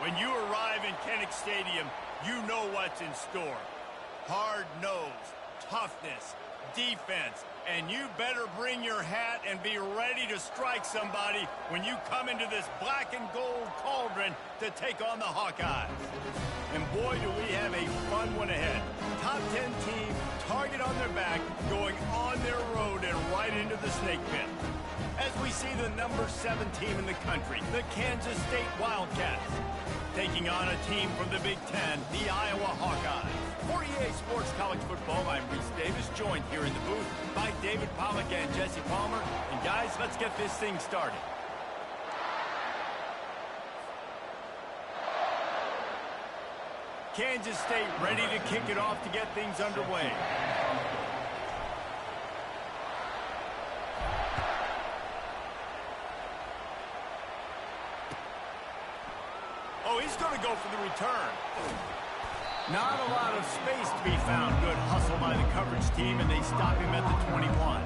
When you arrive in Kinnick Stadium, you know what's in store. Hard nose, toughness, defense, and you better bring your hat and be ready to strike somebody when you come into this black and gold cauldron to take on the Hawkeyes. And boy, do we have a fun one ahead. Top 10 team, target on their back, going on their road and right into the snake pit. As we see the number 7 team in the country, the Kansas State Wildcats, taking on a team from the Big Ten, the Iowa Hawkeyes. For EA Sports College Football, I'm Reese Davis, joined here in the booth by David Pollack and Jesse Palmer. And guys, let's get this thing started. Kansas State ready to kick it off to get things underway. Oh, he's going to go for the return. Not a lot of space to be found. Good hustle by the coverage team, and they stop him at the 21.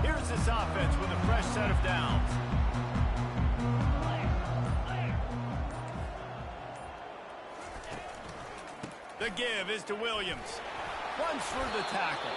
Here's this offense with a fresh set of downs. The give is to Williams. Runs through the tackle.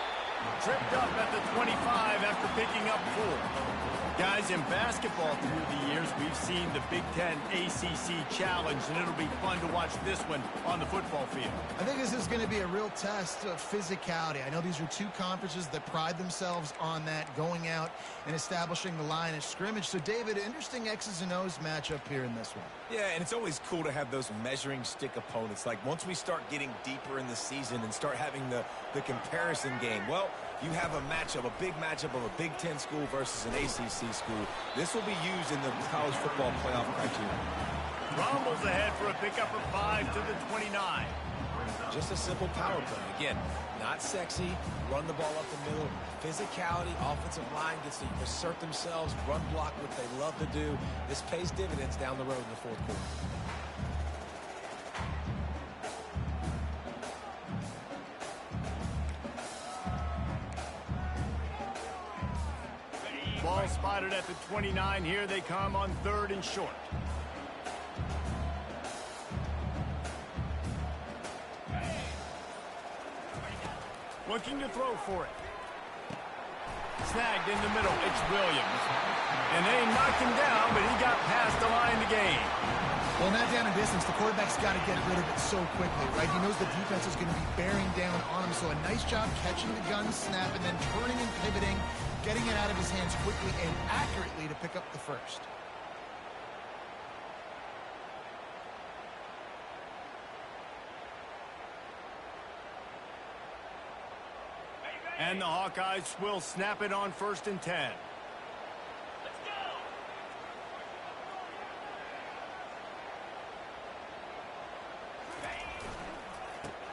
Tripped up at the 25 after picking up 4. Guys, in basketball through the years, we've seen the Big Ten ACC Challenge, and it'll be fun to watch this one on the football field. I think this is going to be a real test of physicality. I know these are two conferences that pride themselves on that, going out and establishing the line of scrimmage. So, David, interesting X's and O's matchup here in this one. Yeah, and it's always cool to have those measuring stick opponents. Like, once we start getting deeper in the season and start having the comparison game, well, you have a matchup, a big matchup of a Big Ten school versus an ACC school. This will be used in the college football playoff criteria. Rumbles ahead for a pickup of 5 to the 29. Just a simple power play. Again, not sexy, run the ball up the middle. Physicality, offensive line gets to assert themselves, run block, what they love to do. This pays dividends down the road in the fourth quarter. Ball spotted at the 29. Here they come on 3rd and short. Looking to throw for it. Snagged in the middle. It's Williams. And they knocked him down, but he got past the line to gain. Well, in that down and distance, the quarterback's got to get rid of it so quickly, right? He knows the defense is going to be bearing down on him. So a nice job catching the gun snap and then turning and pivoting, getting it out of his hands quickly and accurately to pick up the first. And the Hawkeyes will snap it on 1st and 10. Let's go.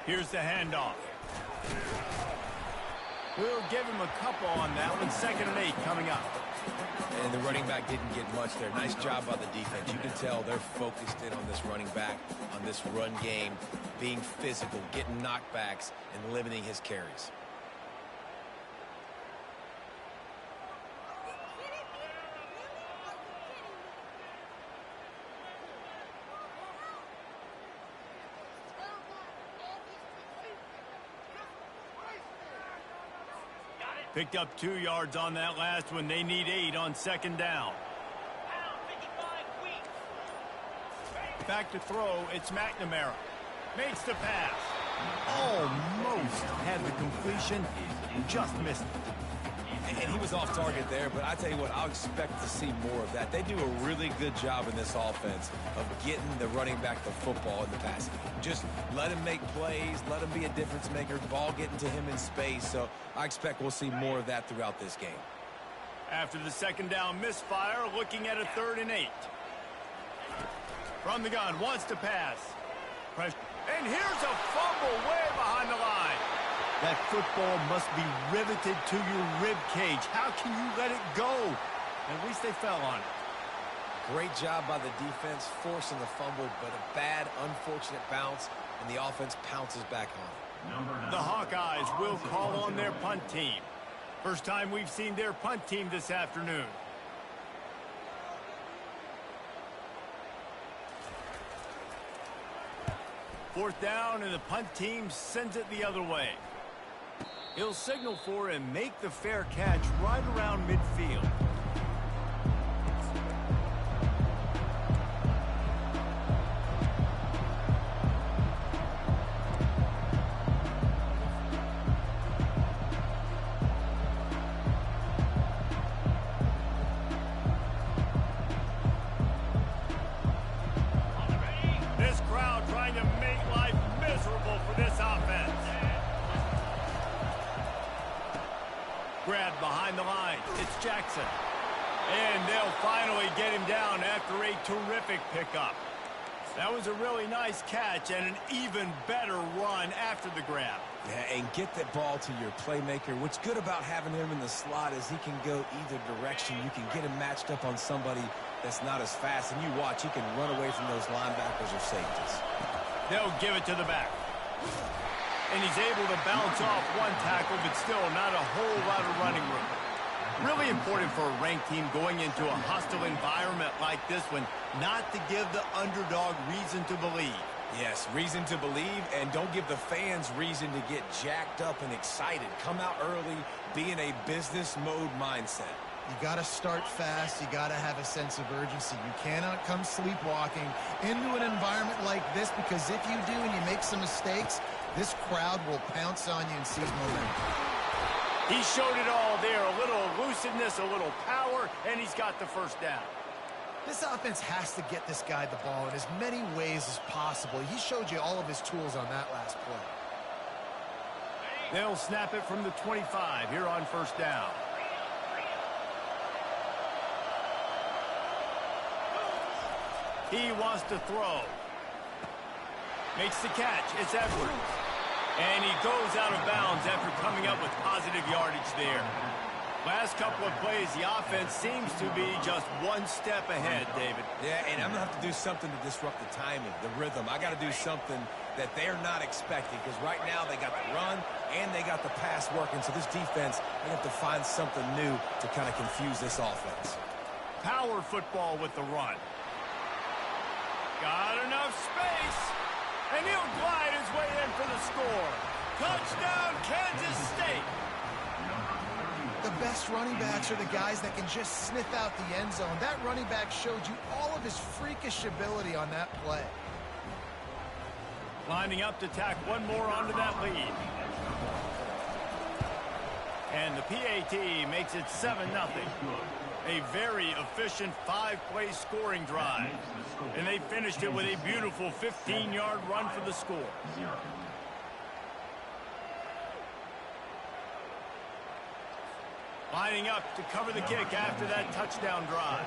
Here's the handoff. We'll give him a couple on that one. 2nd and 8 coming up. And the running back didn't get much there. Nice job by the defense. You can tell they're focused in on this running back, on this run game, being physical, getting knockbacks, and limiting his carries. Picked up 2 yards on that last one. They need 8 on 2nd down. Back to throw. It's McNamara. Makes the pass. Almost had the completion. Just missed it. And he was off target there, but I tell you what, I'll expect to see more of that. They do a really good job in this offense of getting the running back the football in the passing game. Just let him make plays, let him be a difference maker, ball getting to him in space. So I expect we'll see more of that throughout this game. After the 2nd down misfire, looking at a 3rd and 8. From the gun, wants to pass. And here's a fumble way behind the line. That football must be riveted to your rib cage. How can you let it go? At least they fell on it. Great job by the defense, forcing the fumble, but a bad, unfortunate bounce, and the offense pounces back on it. The Hawkeyes will call on their punt team. First time we've seen their punt team this afternoon. Fourth down, and the punt team sends it the other way. He'll signal for and make the fair catch right around midfield. This crowd trying to make life miserable for this offense. Grabbed behind the line. It's Jackson. And they'll finally get him down after a terrific pickup. That was a really nice catch and an even better run after the grab. Yeah, and get that ball to your playmaker. What's good about having him in the slot is he can go either direction. You can get him matched up on somebody that's not as fast, and you watch, he can run away from those linebackers or safeties. They'll give it to the back. And he's able to bounce off one tackle, but still not a whole lot of running room. Really important for a ranked team going into a hostile environment like this one, not to give the underdog reason to believe. Yes, reason to believe, and don't give the fans reason to get jacked up and excited. Come out early, be in a business mode mindset. You got to start fast. You got to have a sense of urgency. You cannot come sleepwalking into an environment like this, because if you do and you make some mistakes, this crowd will pounce on you and seize momentum. He showed it all there. A little elusiveness, a little power, and he's got the first down. This offense has to get this guy the ball in as many ways as possible. He showed you all of his tools on that last play. They'll snap it from the 25 here on first down. He wants to throw. Makes the catch. It's Edwards. And he goes out of bounds after coming up with positive yardage there. Last couple of plays, the offense seems to be just one step ahead, David. Yeah, and I'm going to have to do something to disrupt the timing, the rhythm. I got to do something that they're not expecting, because right now they got the run and they got the pass working. So this defense, they have to find something new to kind of confuse this offense. Power football with the run. Got enough space. And he'll glide his way in for the score. Touchdown, Kansas State. The best running backs are the guys that can just sniff out the end zone. That running back showed you all of his freakish ability on that play. Lining up to tack one more onto that lead. And the PAT makes it 7-0. A very efficient 5-play scoring drive. And they finished it with a beautiful 15-yard run for the score. Lining up to cover the kick after that touchdown drive.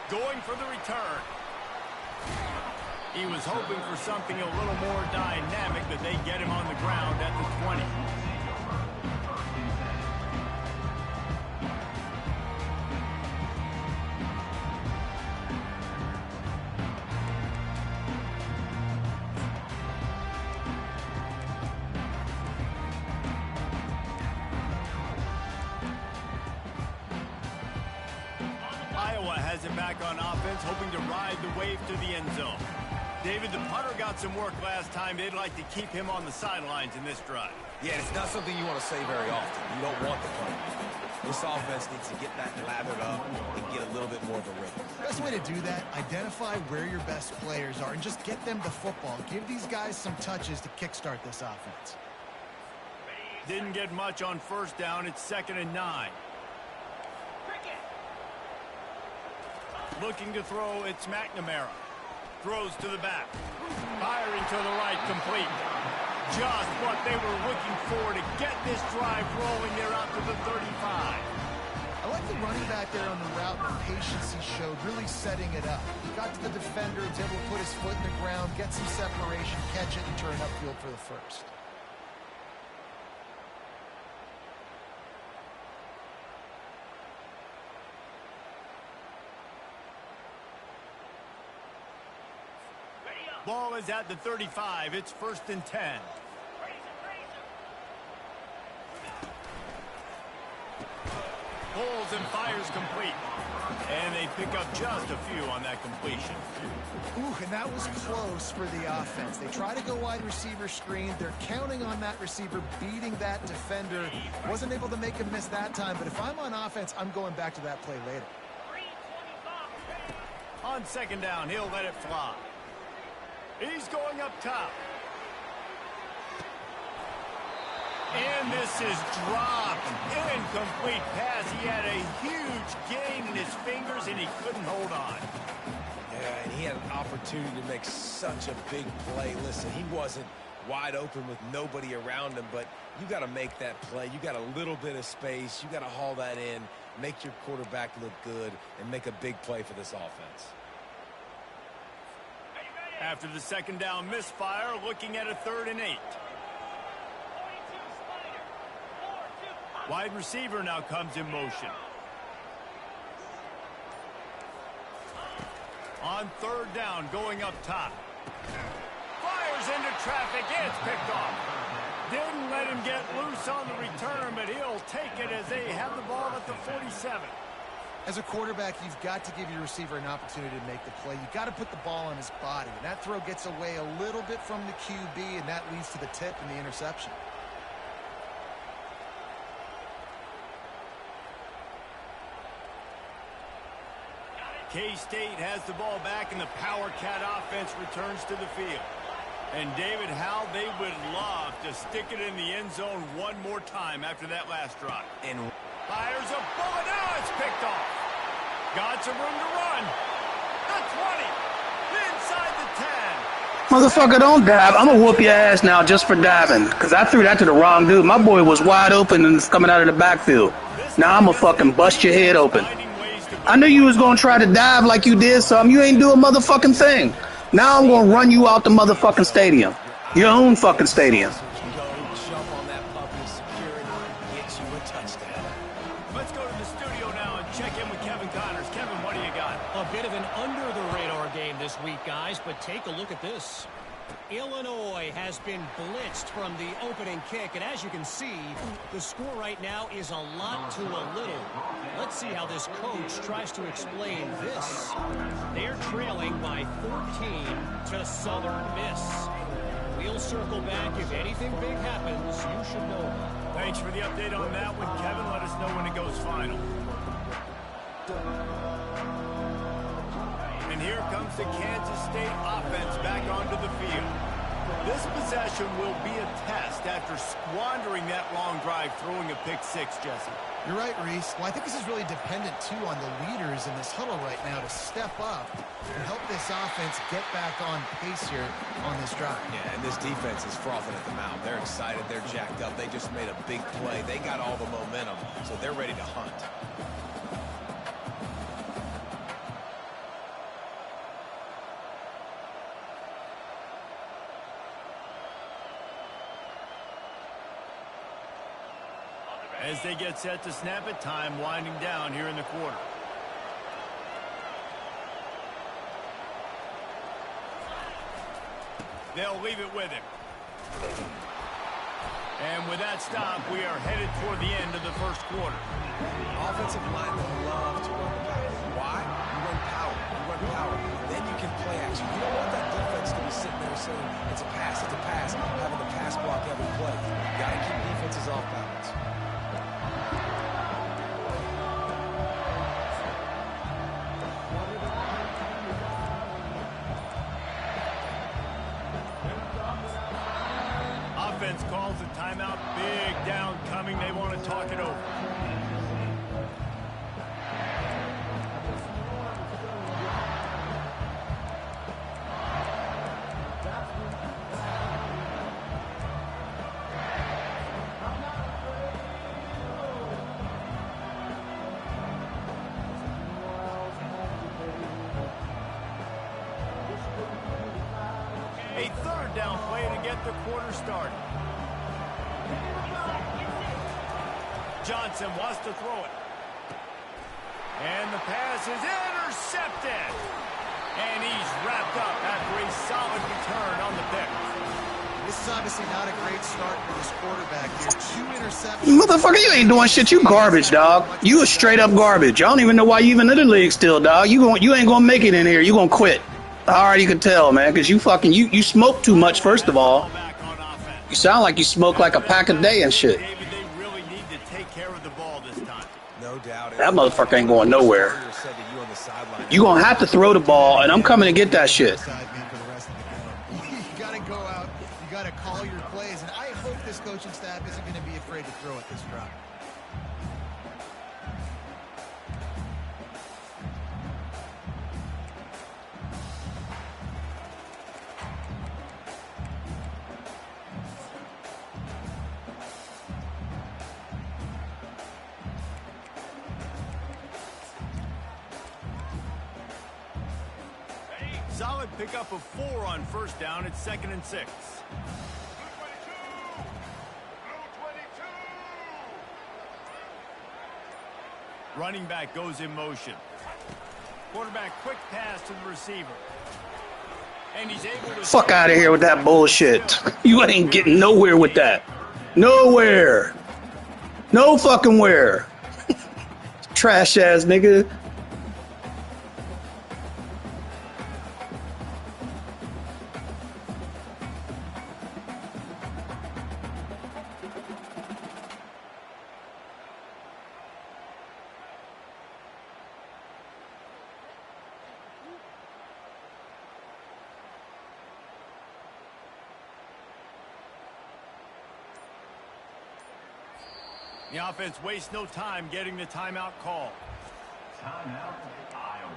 Going for the return. He was hoping for something a little more dynamic, but they get him on the ground at the 20. Iowa has it back on offense, hoping to ride the wave to the end zone. David, the punter got some work last time. They'd like to keep him on the sidelines in this drive. Yeah, it's not something you want to say very often. You don't want the punter. This offense needs to get that lathered up and get a little bit more of a rhythm. Best way to do that, identify where your best players are and just get them the football. Give these guys some touches to kickstart this offense. Didn't get much on first down. It's 2nd and 9. Looking to throw, it's McNamara. Throws to the back. Firing to the right, complete. Just what they were looking for to get this drive rolling there out to the 35. running back there on the route, the patience he showed, really setting it up. He got to the defender, was able to put his foot in the ground, get some separation, catch it, and turn upfield for the first. Ball is at the 35. It's 1st and 10. Pulls and fires complete. And they pick up just a few on that completion. Ooh, and that was close for the offense. They try to go wide receiver screen. They're counting on that receiver beating that defender. Wasn't able to make a miss that time, but if I'm on offense, I'm going back to that play later. On 2nd down, he'll let it fly. He's going up top. And this is dropped. Incomplete pass. He had a huge gain in his fingers, and he couldn't hold on. Yeah, and he had an opportunity to make such a big play. Listen, he wasn't wide open with nobody around him, but you got to make that play. You got a little bit of space. You got to haul that in, make your quarterback look good, and make a big play for this offense. After the 2nd down misfire, looking at a 3rd and 8. Wide receiver now comes in motion. On 3rd down, going up top. Fires into traffic. It's picked off. Didn't let him get loose on the return, but he'll take it as they have the ball at the 47. As a quarterback, you've got to give your receiver an opportunity to make the play. You've got to put the ball on his body. And that throw gets away a little bit from the QB, and that leads to the tip and the interception. K-State has the ball back, and the Power Cat offense returns to the field. And David, how they would love to stick it in the end zone one more time after that last drive. And fires a bullet. Now it's picked off. Got some room to run. The 20. Inside the 10. Motherfucker, don't dive. I'm going to whoop your ass now just for diving. Because I threw that to the wrong dude. My boy was wide open and it's coming out of the backfield. Now I'm going to fucking bust your head open. I knew you was going to try to dive like you did something. You ain't do a motherfucking thing. Now I'm going to run you out the motherfucking stadium. Your own fucking stadium. Jump on that puppy, secure it, get you a touchdown. Let's go to the studio now and check in with Kevin Connors. Kevin, what do you got? A bit of an under-the-radar game this week, guys, but take a look at this. Illinois has been blitzed from the opening kick, and as you can see, the score right now is a lot to a little. Let's see how this coach tries to explain this. They're trailing by 14 to Southern Miss. We'll circle back. If anything big happens, you should know. Thanks for the update on that one, Kevin. Let us know when it goes final. And here comes the Kansas State offense back onto the field. This possession will be a test after squandering that long drive, throwing a pick six, Jesse. You're right, Reese. Well, I think this is really dependent, too, on the leaders in this huddle right now to step up and help this offense get back on pace here on this drive. Yeah, and this defense is frothing at the mouth. They're excited. They're jacked up. They just made a big play. They got all the momentum, so they're ready to hunt. As they get set to snap it, time winding down here in the quarter. They'll leave it with him. And with that stop, we are headed toward the end of the first quarter. Offensive linemen love to run the power. Why? You run power. You run power. Then you can play action. You don't want that defense to be sitting there saying, it's a pass, having to pass block every play. You got to keep defenses off balance. Offense calls a timeout. Big down coming. They want to talk it over. down play to get the quarter started. Johnson wants to throw it. And the pass is intercepted. And he's wrapped up after a solid return on the pick. This is obviously not a great start for this quarterback here. 2 interceptions. Motherfucker, you ain't doing shit. You garbage, dog. You a straight up garbage. I don't even know why you even in the league still, dog. You ain't gonna make it in here. You gonna quit. I already could tell, man, because you fucking you smoke too much. First of all, you sound like you smoke like a pack a day and shit. They really need to take care of the ball this time. No doubt. That motherfucker ain't going nowhere. You gonna have to throw the ball, and I'm coming to get that shit. You got to call your plays, and I hope this coaching staff isn't going to be afraid to throw at this drive. Solid pickup of 4 on first down. It's 2nd and 6. Running back goes in motion. Quarterback quick pass to the receiver. And he's able to... Fuck out of here with that bullshit. You ain't getting nowhere with that. Nowhere. No fucking where. Trash ass nigga. The offense wastes no time getting the timeout call. Timeout, Iowa.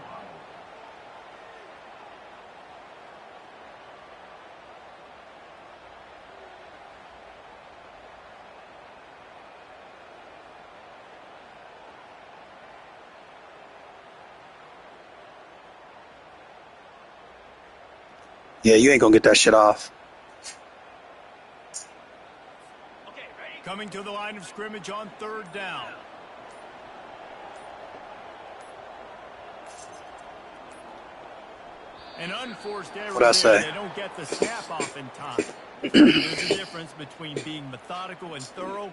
Yeah, you ain't gonna get that shit off. Coming to the line of scrimmage on 3rd down. An unforced error. What'd I say? They don't get the snap off in time. There's a difference between being methodical and thorough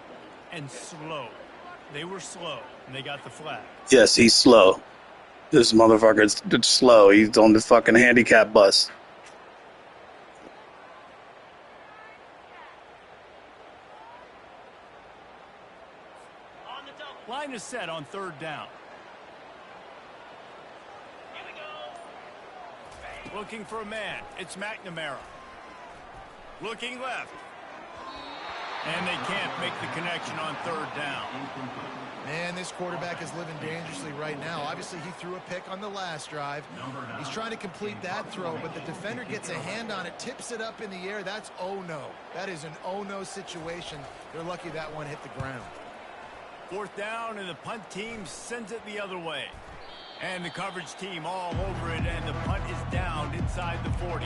and slow. They were slow, and they got the flag. Yes, he's slow. This motherfucker's slow. He's on the fucking handicap bus. Line is set on 3rd down. Here we go. Looking for a man. It's McNamara. Looking left. And they can't make the connection on 3rd down. Man, this quarterback is living dangerously right now. Obviously, he threw a pick on the last drive. He's trying to complete that throw, but the defender gets a hand on it, tips it up in the air. That's oh-no. That is an oh-no situation. They're lucky that one hit the ground. 4th down, and the punt team sends it the other way. And the coverage team all over it, and the punt is down inside the 40.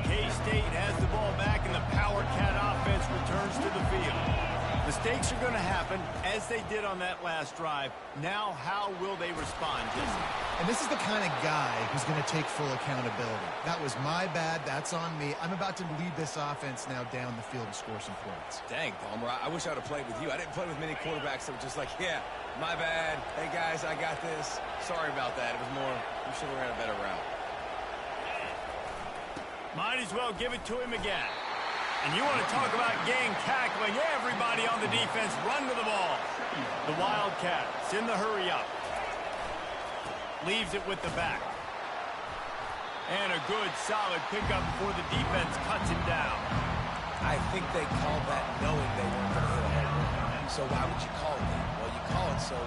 K-State has the ball back, and the Power Cat offense returns to the field. Mistakes are going to happen, as they did on that last drive. Now, how will they respond, Jesse? And this is the kind of guy who's going to take full accountability. That was my bad. That's on me. I'm about to lead this offense now down the field and score some points. Dang, Palmer, I wish I would have played with you. I didn't play with many quarterbacks that were just like, yeah, my bad. Hey, guys, I got this. Sorry about that. It was more, you should have ran a better route. Might as well give it to him again. And you want to talk about gang tackling. Everybody on the defense run to the ball. The Wildcats in the hurry up. Leaves it with the back. And a good, solid pickup before the defense cuts him down. I think they called that knowing they weren't going to hit a home run. So why would you call it that? Well, you call it so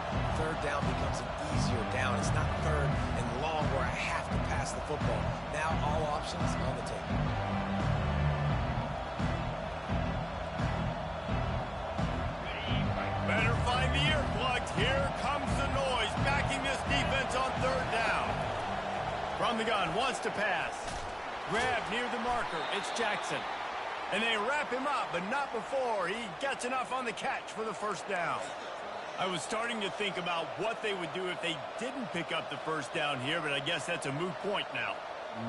3rd down becomes an easier down. It's not 3rd and long where I have to pass the football. Now all options on the table. Better find the earplugs. Here comes the noise. From the gun, wants to pass. Grab near the marker. It's Jackson. And they wrap him up, but not before he gets enough on the catch for the first down. I was starting to think about what they would do if they didn't pick up the first down here, but I guess that's a moot point now.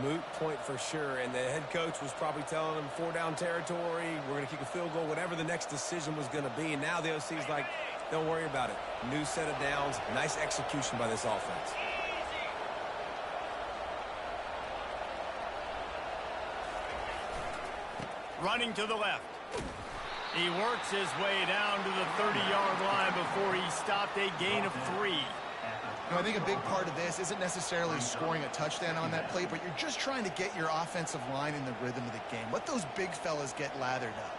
Moot point for sure, and the head coach was probably telling them 4-down territory, we're going to kick a field goal, whatever the next decision was going to be, and now the OC's like, don't worry about it. New set of downs, nice execution by this offense. Running to the left. He works his way down to the 30-yard line before he stopped a gain of 3. I think a big part of this isn't necessarily scoring a touchdown on that play, but you're just trying to get your offensive line in the rhythm of the game. Let those big fellas get lathered up.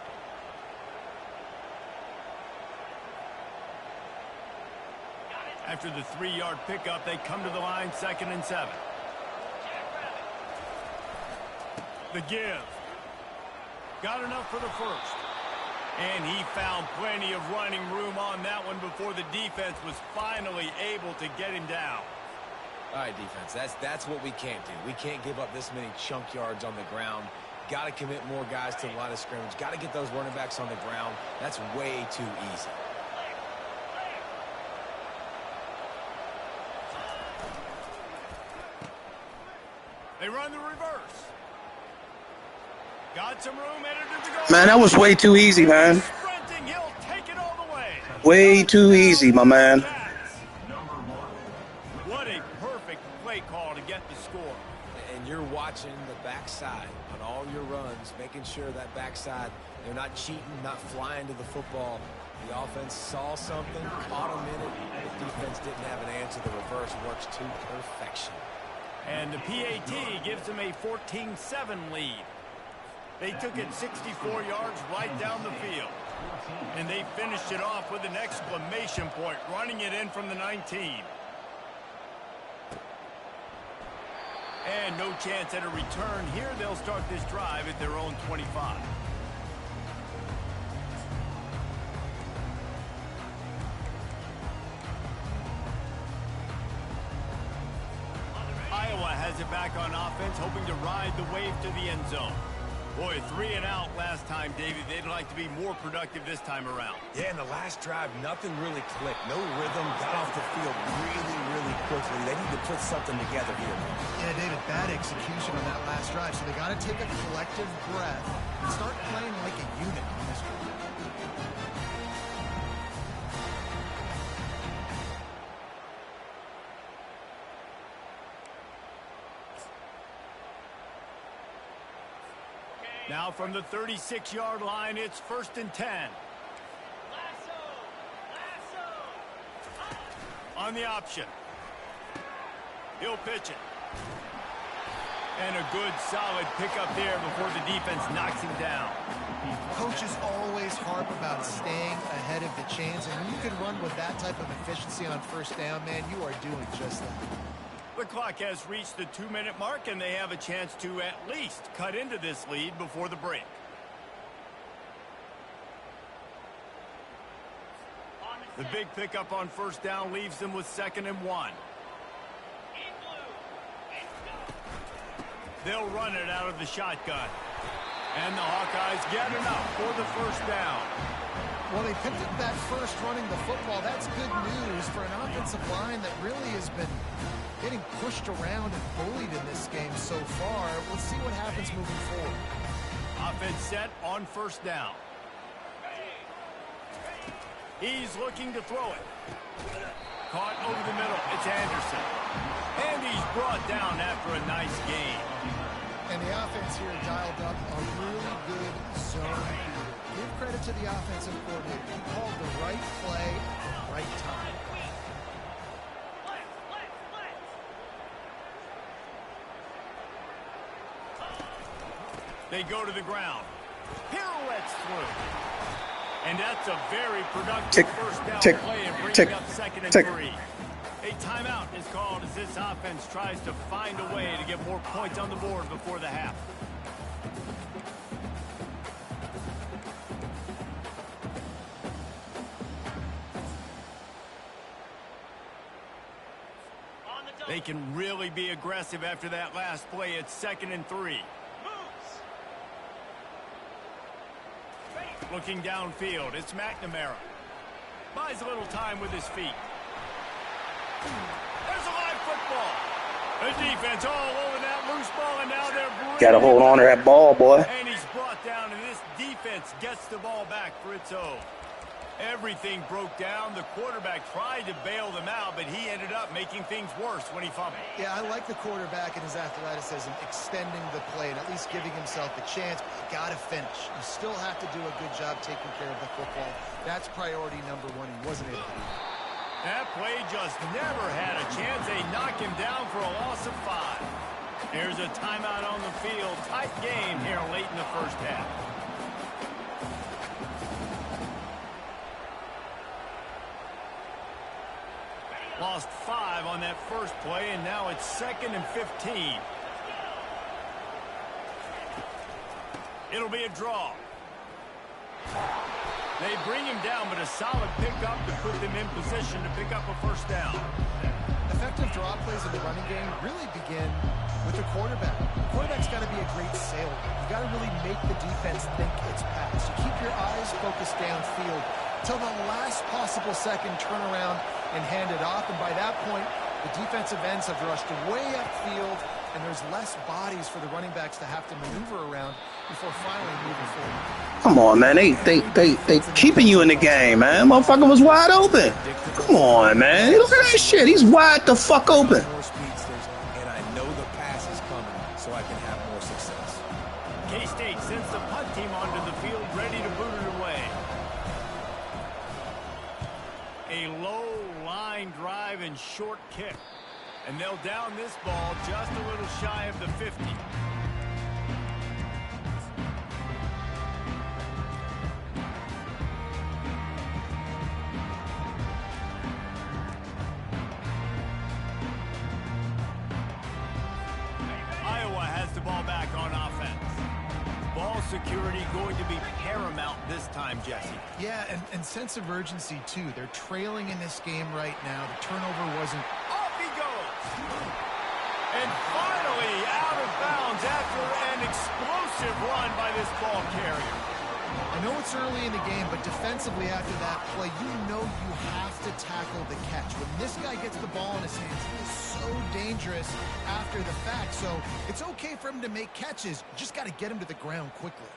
After the 3-yard pickup, they come to the line, 2nd and 7. The give. Got enough for the first. And he found plenty of running room on that one before the defense was finally able to get him down. All right, defense, that's what we can't do. We can't give up this many chunk yards on the ground. Got to commit more guys to the line of scrimmage. Got to get those running backs on the ground. That's way too easy. They run the reverse. Got some room, entered the goal. Man, that was way too easy, man. Sprinting, he'll take it all the way. Way too easy, my man. What a perfect play call to get the score. And you're watching the backside on all your runs, making sure that backside, they're not cheating, not flying to the football. The offense saw something, caught them in it. The defense didn't have an answer. The reverse works to perfection. And the PAT gives them a 14-7 lead. They took it 64 yards right down the field. And they finished it off with an exclamation point, running it in from the 19. And no chance at a return here. They'll start this drive at their own 25. Iowa has it back on offense, hoping to ride the wave to the end zone. Boy, 3 and out last time, Davey. They'd like to be more productive this time around. Yeah, in the last drive, nothing really clicked. No rhythm, got off the field really quickly. They need to put something together here. Yeah, David, bad execution on that last drive, so they got to take a collective breath and start playing like a unit on this drive. Now from the 36-yard line, it's 1st and 10. On the option. He'll pitch it. And a good, solid pickup there before the defense knocks him down. Coaches always harp about staying ahead of the chains, and when you can run with that type of efficiency on 1st down, man, you are doing just that. The clock has reached the 2-minute mark, and they have a chance to at least cut into this lead before the break. The big pickup on 1st down leaves them with 2nd and 1. They'll run it out of the shotgun. And the Hawkeyes get enough for the 1st down. Well, they picked up that first running the football. That's good news for an offensive line that really has been getting pushed around and bullied in this game so far. We'll see what happens moving forward. Offense set on 1st down. He's looking to throw it. Caught over the middle. It's Anderson. And he's brought down after a nice gain. And the offense here dialed up a really good zone reader. Give credit to the offensive coordinator. He called the right play at the right time. They go to the ground. Pirouettes through. And that's a very productive first down play and bringing up 2nd and 3. A timeout is called as this offense tries to find a way to get more points on the board before the half. They can really be aggressive after that last play. It's 2nd and 3. Looking downfield, it's McNamara. Buys a little time with his feet. There's a live football. The defense all over that loose ball, and now they're Got to hold on to that ball, boy. And he's brought down, and this defense gets the ball back for its own. Everything broke down. The quarterback tried to bail them out, but he ended up making things worse when he fumbled. Yeah, I like the quarterback and his athleticism, extending the play and at least giving himself a chance, but you got to finish. You still have to do a good job taking care of the football. That's priority number one. He wasn't able to do that. That play just never had a chance. They knock him down for a loss of 5. Here's a timeout on the field. Tight game here late in the first half. Lost 5 on that first play, and now it's 2nd and 15. It'll be a draw. They bring him down, but a solid pickup to put them in position to pick up a first down. Effective draw plays in the running game really begin with the quarterback. The quarterback's got to be a great sailor. You got to really make the defense think it's pass. You keep your eyes focused downfield till the last possible second, turn around and hand it off. And by that point, the defensive ends have rushed way upfield, and there's less bodies for the running backs to have to maneuver around before finally moving forward. Come on, man. They keeping you in the game, man. Motherfucker was wide open. Come on, man. Look at that shit. He's wide the fuck open. More speedsters, and I know the pass is coming, so I can have more success. K-State sends the punt team onto the field, ready to boot it away. A low line drive and short kick. And they'll down this ball just a little shy of the 50. Iowa has the ball back on offense. Ball security going to be paramount this time, Jesse. Yeah, and sense of urgency, too. They're trailing in this game right now. The turnover wasn't... Off he goes! And finally out of bounds after an explosive run by this ball carrier. I know it's early in the game, but defensively after that play, you know you have to tackle the catch. When this guy gets the ball in his hands, he is so dangerous after the fact. So it's okay for him to make catches. You just got to get him to the ground quickly.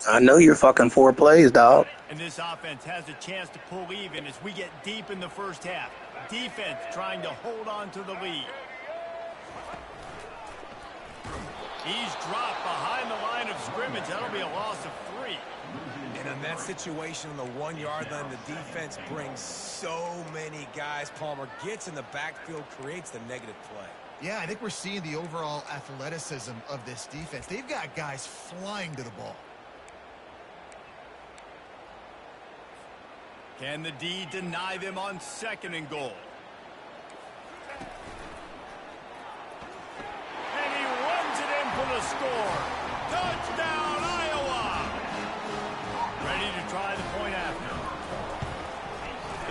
I know you're fucking 4 plays, dog. And this offense has a chance to pull even as we get deep in the first half. Defense trying to hold on to the lead. He's dropped behind the line of scrimmage. That'll be a loss of 3. And in that situation on the 1-yard line, the defense brings so many guys. Palmer gets in the backfield, creates the negative play. Yeah, I think we're seeing the overall athleticism of this defense. They've got guys flying to the ball. Can the D deny them on 2nd and goal? And he runs it in for the score. Touchdown, Iowa! Ready to try the point after.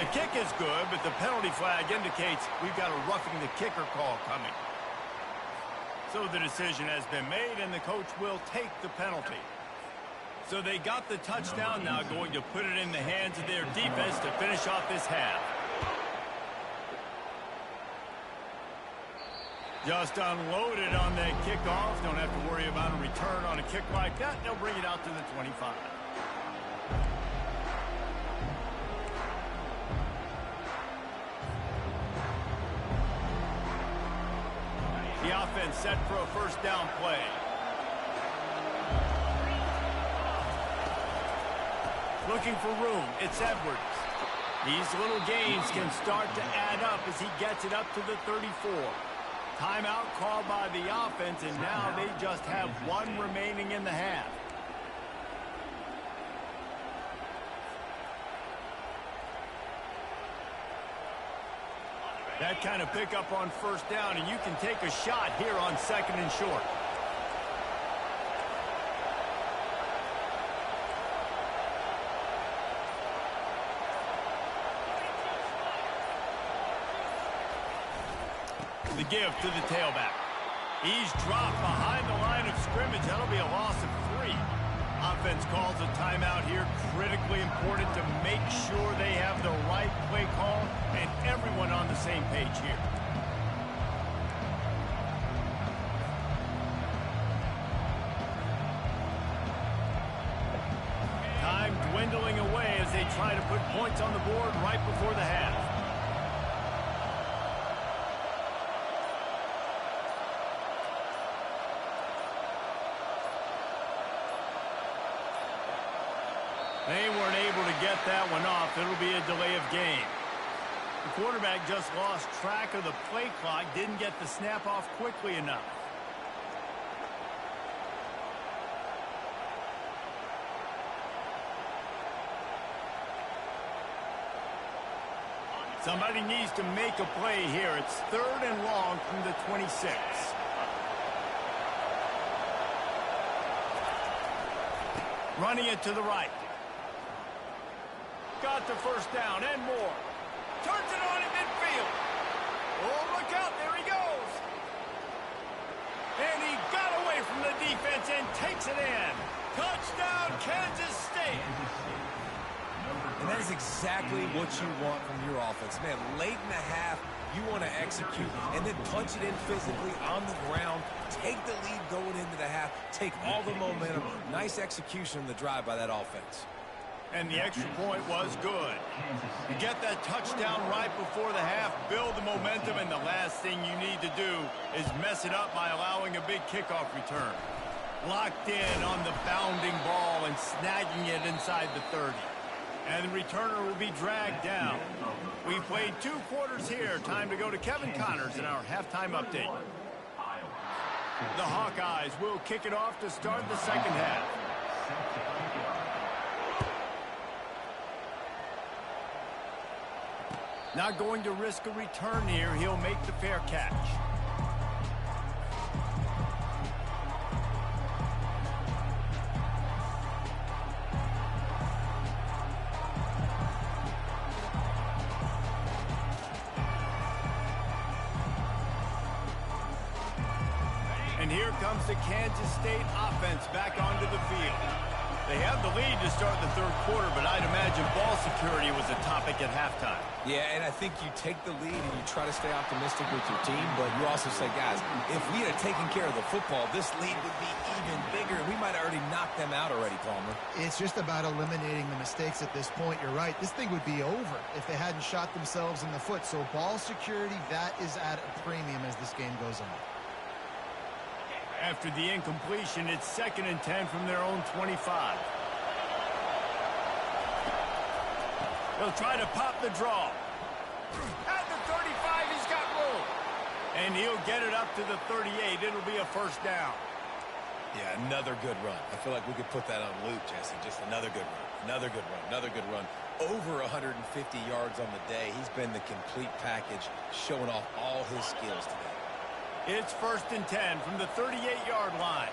The kick is good, but the penalty flag indicates we've got a roughing the kicker call coming. So the decision has been made, and the coach will take the penalty. So they got the touchdown, now going to put it in the hands of their defense to finish off this half. Just unloaded on that kickoff. Don't have to worry about a return on a kick like that. They'll bring it out to the 25. The offense set for a first down play. Looking for room. It's Edwards. These little gains can start to add up as he gets it up to the 34. Timeout called by the offense, and now they just have 1 remaining in the half. That kind of pickup on first down, and you can take a shot here on 2nd and short. The give to the tailback. He's dropped behind the line of scrimmage. That'll be a loss of 3. Offense calls a timeout here. Critically important to make sure they have the right play call and everyone on the same page here. Time dwindling away as they try to put points on the board right before the half. They weren't able to get that one off. It'll be a delay of game. The quarterback just lost track of the play clock, didn't get the snap off quickly enough. Somebody needs to make a play here. It's 3rd and long from the 26. Running it to the right. Got the first down and more. Turns it on in midfield. Oh, look out. There he goes. And he got away from the defense and takes it in. Touchdown, Kansas State. And that is exactly what you want from your offense. Man, late in the half, you want to execute and then punch it in physically on the ground. Take the lead going into the half. Take all the momentum. Nice execution on the drive by that offense. And the extra point was good. You get that touchdown right before the half, build the momentum, and the last thing you need to do is mess it up by allowing a big kickoff return. Locked in on the bounding ball and snagging it inside the 30. And the returner will be dragged down. We played 2 quarters here. Time to go to Kevin Connors in our halftime update. The Hawkeyes will kick it off to start the second half. Not going to risk a return here. He'll make the fair catch. And here comes the Kansas State offense back onto the field. They have the lead to start the 3rd quarter, but I'd imagine ball security was a topic at halftime. Yeah, and I think you take the lead and you try to stay optimistic with your team, but you also say, guys, if we had taken care of the football, this lead would be even bigger. We might have already knocked them out already, Palmer. It's just about eliminating the mistakes at this point. You're right. This thing would be over if they hadn't shot themselves in the foot. So ball security, that is at a premium as this game goes on. After the incompletion, it's 2nd and 10 from their own 25. They'll try to pop the draw. At the 35, he's got room. And he'll get it up to the 38. It'll be a first down. Yeah, another good run. I feel like we could put that on loop, Jesse. Just another good run. Another good run. Another good run. Over 150 yards on the day. He's been the complete package, showing off all his skills today. It's 1st and 10 from the 38-yard line.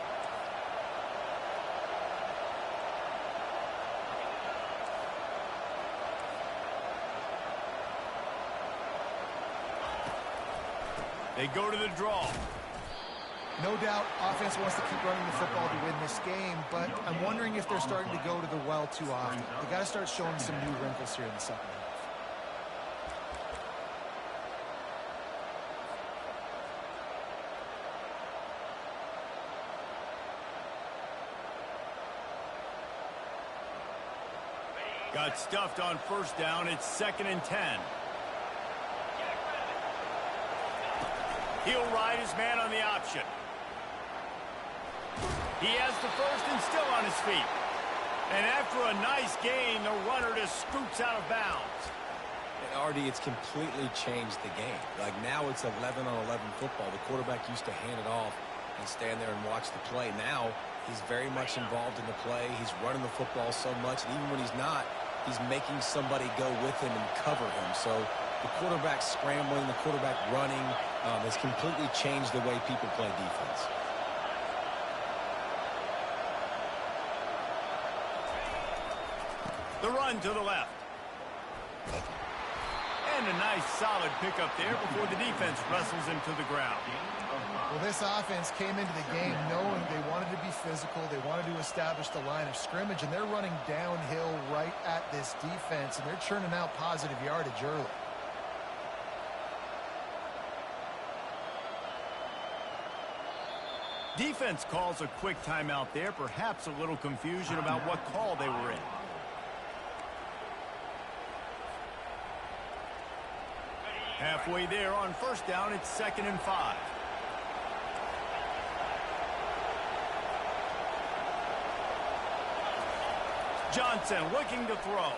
They go to the draw. No doubt, offense wants to keep running the football to win this game, but I'm wondering if they're starting to go to the well too often. They got to start showing some new wrinkles here in the second half. Got stuffed on first down. It's 2nd and 10. He'll ride his man on the option. He has the first and still on his feet. And after a nice gain, the runner just scoots out of bounds. And Artie, it's completely changed the game. Like now it's 11-on-11 football. The quarterback used to hand it off and stand there and watch the play. Now he's very much involved in the play. He's running the football so much, and even when he's not, he's making somebody go with him and cover him. So the quarterback scrambling, the quarterback running has completely changed the way people play defense. The run to the left. And And a nice solid pickup there before the defense wrestles him to the ground. Well, this offense came into the game knowing they wanted to be physical, they wanted to establish the line of scrimmage, and they're running downhill right at this defense, and they're churning out positive yardage early. Defense calls a quick timeout there, perhaps a little confusion about what call they were in. Halfway there on first down, it's 2nd and 5. Johnson looking to throw.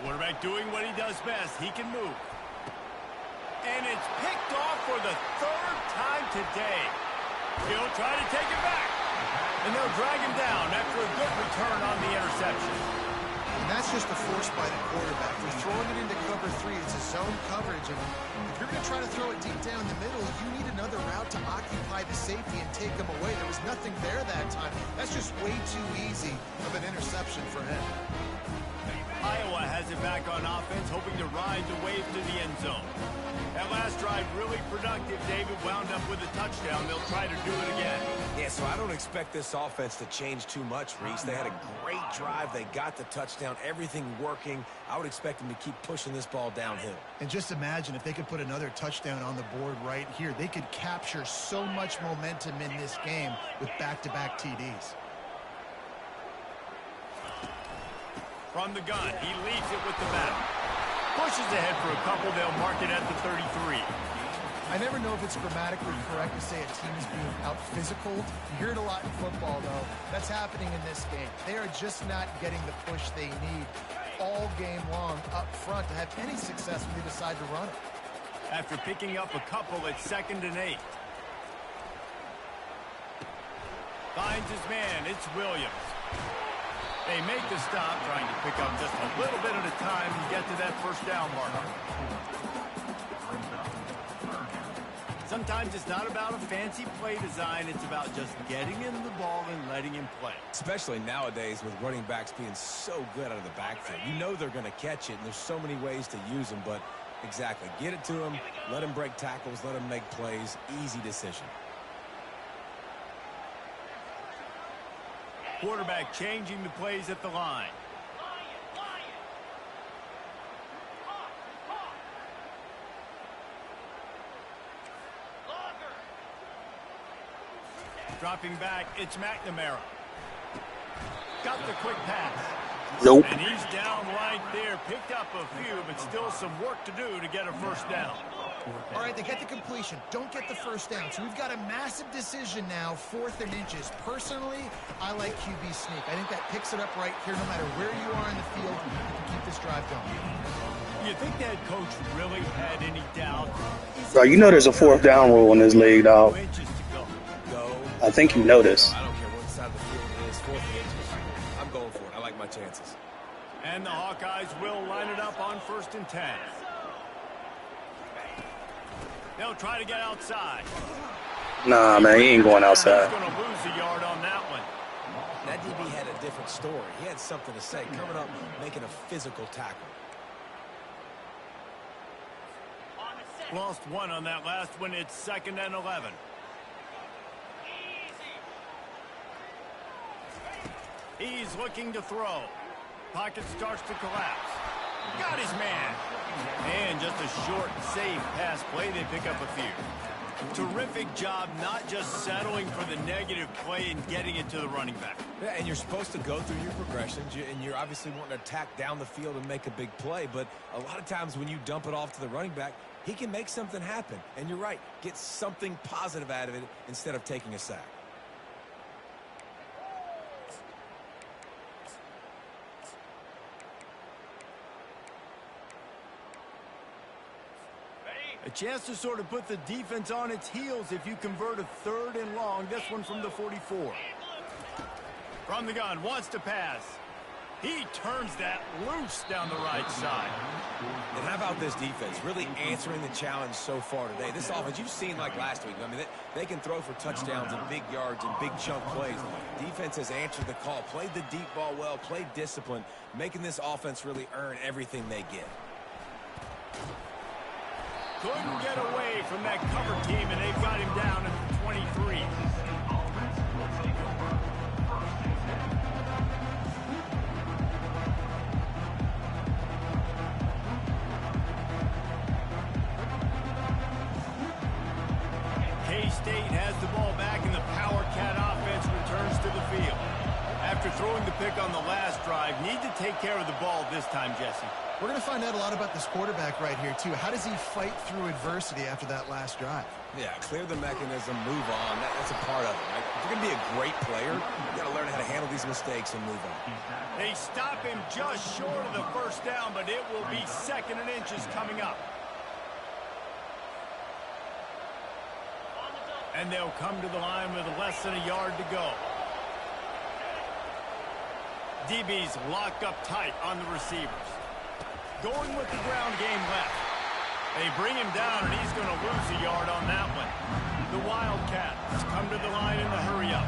Quarterback doing what he does best. He can move. And it's picked off for the 3rd time today. He'll try to take it back. And they'll drag him down after a good return on the interception. And that's just a force by the quarterback. They're throwing it into cover 3. It's a zone coverage. And if you're going to try to throw it deep down the middle, you need another route to occupy the safety and take them away. There was nothing there that time. That's just way too easy of an interception for him. Iowa has it back on offense, hoping to ride the wave to the end zone. That last drive really productive. David wound up with a touchdown. They'll try to do it again. Yeah, so I don't expect this offense to change too much, Reese. They had a great drive. They got the touchdown. Everything working. I would expect them to keep pushing this ball downhill. And just imagine if they could put another touchdown on the board right here. They could capture so much momentum in this game with back-to-back TDs. From the gun, he leads it with the back. Pushes ahead for a couple. They'll mark it at the 33. I never know if it's grammatically correct to say a team is being out-physical. You hear it a lot in football, though. That's happening in this game. They are just not getting the push they need all game long up front to have any success when they decide to run it. After picking up a couple, it's 2nd and 8. Finds his man. It's Williams. They make the stop, trying to pick up just a little bit at a time and get to that first down marker. Sometimes it's not about a fancy play design. It's about just getting him the ball and letting him play. Especially nowadays with running backs being so good out of the backfield. You know they're going to catch it, and there's so many ways to use them. But exactly, get it to them, let them break tackles, let them make plays. Easy decision. Quarterback changing the plays at the line. Dropping back, it's McNamara. Got the quick pass. Nope. And he's down right there. Picked up a few, but still some work to do to get a first down. All right, they get the completion. Don't get the first down. So we've got a massive decision now, 4th and inches. Personally, I like QB sneak. I think that picks it up right here. No matter where you are in the field, you can keep this drive going. You think that coach really had any doubt? Bro, you know there's a 4th down rule in this league, dog. Inches to go. I think you know this. I don't care what side of the field it is, 4th and inches. I'm going for it. I like my chances. And the Hawkeyes will line it up on 1st and 10. They'll try to get outside. Nah, man, he ain't going outside. He's going to lose a yard on that one. That DB had a different story. He had something to say, coming up, making a physical tackle. Lost one on that last one. It's 2nd and 11. He's looking to throw. Pocket starts to collapse. Got his man. And just a short, safe pass play. They pick up a few. Terrific job not just settling for the negative play and getting it to the running back. Yeah, and you're supposed to go through your progressions, and you're obviously wanting to attack down the field and make a big play, but a lot of times when you dump it off to the running back, he can make something happen. And you're right, get something positive out of it instead of taking a sack. A chance to sort of put the defense on its heels if you convert a 3rd and long. This one from the 44. From the gun, wants to pass. He turns that loose down the right side. And how about this defense? Really answering the challenge so far today. This offense, you've seen like last week. I mean, they can throw for touchdowns and big yards and big chunk plays. Defense has answered the call, played the deep ball well, played discipline, making this offense really earn everything they get. Couldn't get away from that cover team, and they've got him down at the 23. K-State has the ball back, and the Power Cat offense returns to the field. After throwing the pick on the last drive, need to take care of the ball this time, Jesse. We're going to find out a lot about this quarterback right here, too. How does he fight through adversity after that last drive? Yeah, clear the mechanism, move on. That's a part of it, right? If you're going to be a great player, you got to learn how to handle these mistakes and move on. They stop him just short of the first down, but it will be 2nd and inches coming up. And they'll come to the line with less than a yard to go. DB's locked up tight on the receivers. Going with the ground game left. They bring him down, and he's going to lose a yard on that one. The Wildcats come to the line in the hurry-up.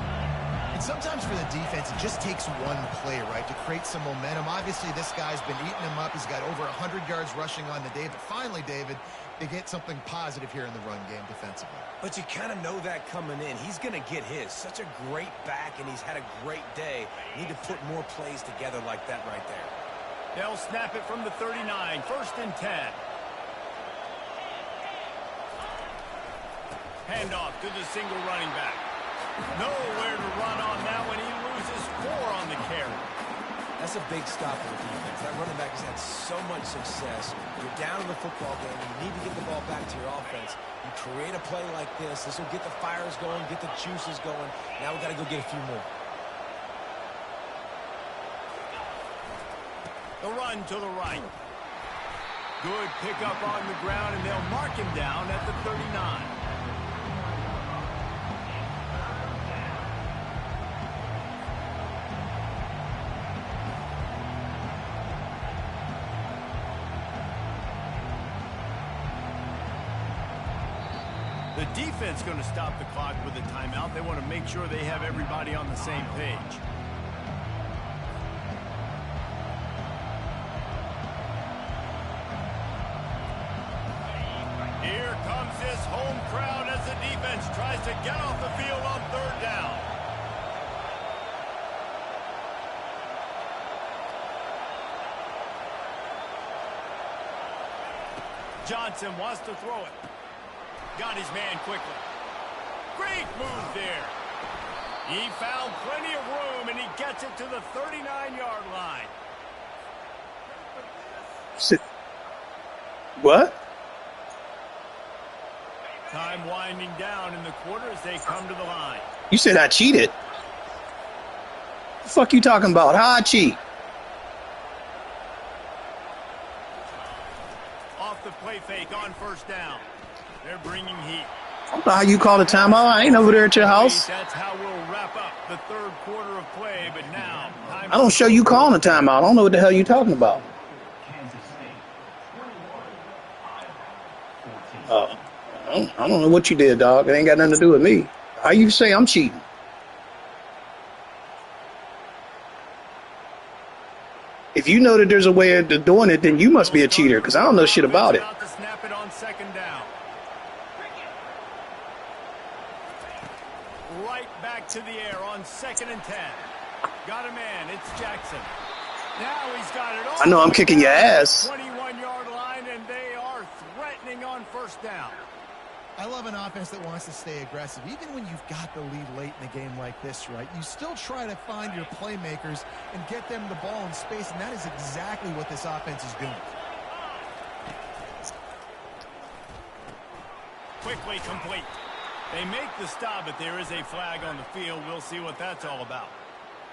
And sometimes for the defense, it just takes one play, right, to create some momentum. Obviously, this guy's been eating him up. He's got over 100 yards rushing on the day. But finally, David, they get something positive here in the run game defensively. But you kind of know that coming in. He's going to get his. Such a great back, and he's had a great day. Need to put more plays together like that right there. They'll snap it from the 39. 1st and 10. Handoff to the single running back. Nowhere to run on that one. He loses 4 on the carry. That's a big stop for the defense. That running back has had so much success. You're down in the football game. You need to get the ball back to your offense. You create a play like this. This will get the fires going, get the juices going. Now we got to go get a few more. The run to the right. Good pickup on the ground, and they'll mark him down at the 39. The defense going to stop the clock with a timeout. They want to make sure they have everybody on the same page. Here comes this home crowd as the defense tries to get off the field on 3rd down. Johnson wants to throw it. Got his man quickly. Great move there. He found plenty of room, and he gets it to the 39-yard line. What? Time winding down in the quarter as they come to the line. You said I cheated. The fuck you talking about? How I cheat? Off the play fake on 1st down. They're bringing heat. I don't know how you call the timeout. I ain't over there at your house. That's how we'll wrap up the 3rd quarter of play, but now... I don't show you calling a timeout. I don't know what the hell you talking about. I don't know what you did, dog. It ain't got nothing to do with me. How you say I'm cheating? If you know that there's a way of doing it, then you must be a cheater, because I don't know shit about it. To snap it on 2nd down. Right back to the air on 2nd and 10. Got a man. It's Jackson. Now he's got it all. I know I'm kicking your ass. 21-yard line, and they are threatening on 1st down. I love an offense that wants to stay aggressive. Even when you've got the lead late in a game like this, right, you still try to find your playmakers and get them the ball in space, and that is exactly what this offense is doing. Quickly complete. They make the stop, but there is a flag on the field. We'll see what that's all about.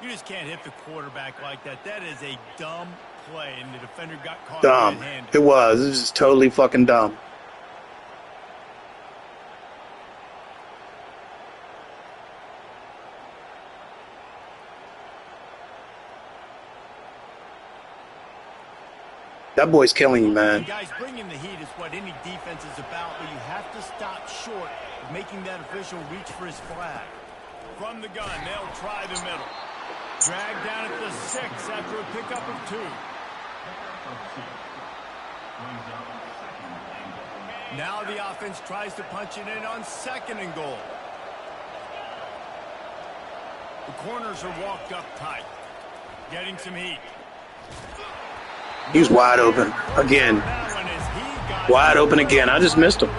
You just can't hit the quarterback like that. That is a dumb play, and the defender got caught. Dumb. It was. It was just totally fucking dumb. That boy's killing you, man. And guys, bringing the heat is what any defense is about, but you have to stop short of making that official reach for his flag. From the gun, they'll try the middle. Dragged down at the 6 after a pickup of 2. Now the offense tries to punch it in on 2nd and goal. The corners are walked up tight. Getting some heat. He's wide open again. Wide open again. I just missed him.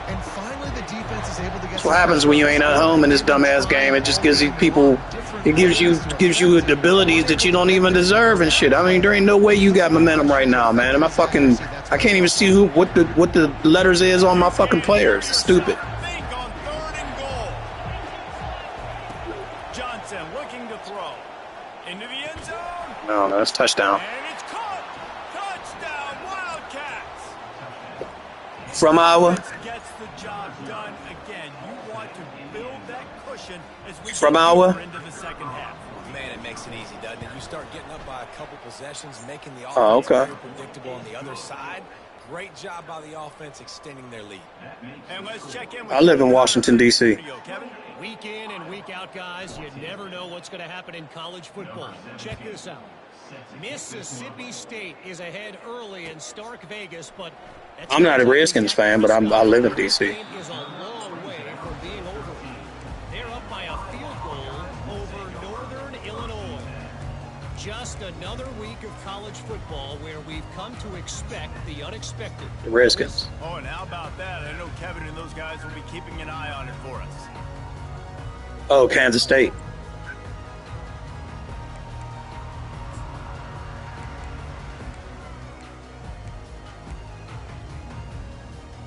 And finally the defense is able to get. That's what happens when you ain't at home in this dumbass game. It just gives these people, it gives you the abilities that you don't even deserve and shit. I mean, there ain't no way you got momentum right now, man. I can't even see what the letters is on my fucking players. It's stupid. Johnson looking to throw into the end zone. No, that's touchdown. And it's caught. Touchdown, Wildcats. From Iowa. Gets the job done again. You want to build that cushion as we From get Iowa. into the second half. Man, it makes it easy, doesn't it? You start getting up by a couple possessions, making the offense very predictable on the other side. Great job by the offense extending their lead. And let's check in with I live in Washington, D.C. Kevin. Week in and week out, guys, you never know what's going to happen in college football. Check this out. Mississippi State is ahead early in Stark Vegas, but I'm not a Redskins fan, but I live in D.C. Is a long way from being over. They're up by a field goal over Northern Illinois. Just another week of college football where we've come to expect the unexpected. The Redskins. Oh, and how about that? I know Kevin and those guys will be keeping an eye on it for us. Oh, Kansas State.